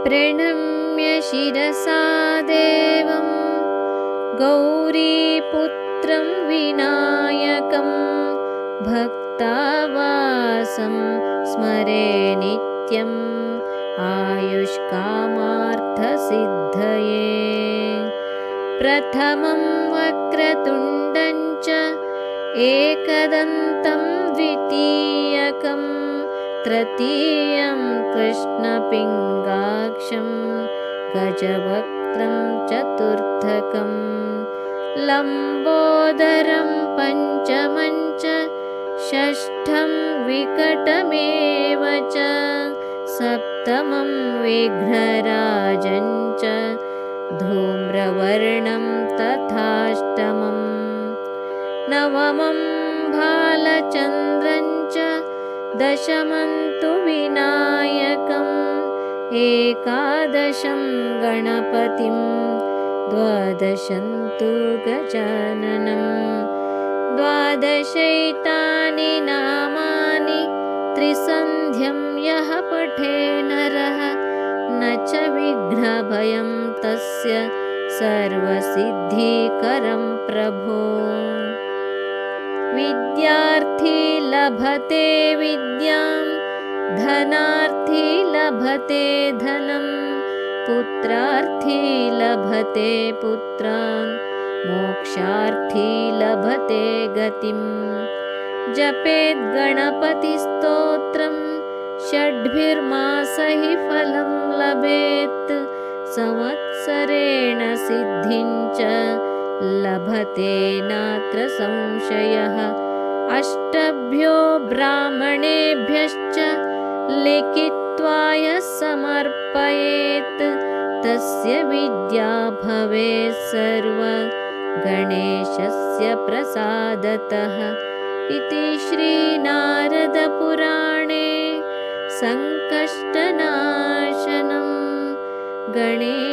प्रणम्य शिरसा देवं गौरीपुत्रं विनायकं भक्तावासं स्मरे नित्यम् आयुष्कामार्थसिद्धये। प्रथमं वक्रतुण्डं च एकदन्तं द्वितीयकं तृतीयं कृष्णपिङ्गाक्षं गजवक्त्रं चतुर्थकं लम्बोदरं पञ्चमं च षष्ठं विकटमेव च सप्तमं विघ्नराजं च धूम्रवर्णं तथाष्टमम् नवमं भालचन्द्रं च दशमं तु विनायकम् एकादशं गणपतिं द्वादशं तु गजाननं द्वादशैतानि नामानि त्रिसन्ध्यं यः पठे नरः न च विघ्नभयं तस्य सर्वसिद्धिकरं प्रभो। विद्यार्थी लभते विद्यां धनार्थी लभते धनं पुत्रार्थी लभते पुत्रान् मोक्षार्थी लभते गतिम् जपेद् गणपतिस्तोत्रं षड्भिर्मासैः फलं लभेत् संवत्सरेण सिद्धिं च लभते नात्र संशयः। अष्टभ्यो ब्राह्मणेभ्यश्च लिखित्वा यः समर्पयेत् तस्य विद्या भवेत् सर्व गणेशस्य प्रसादतः इति श्रीनारदपुराणे संकष्टनाशनं गणेशपुराणं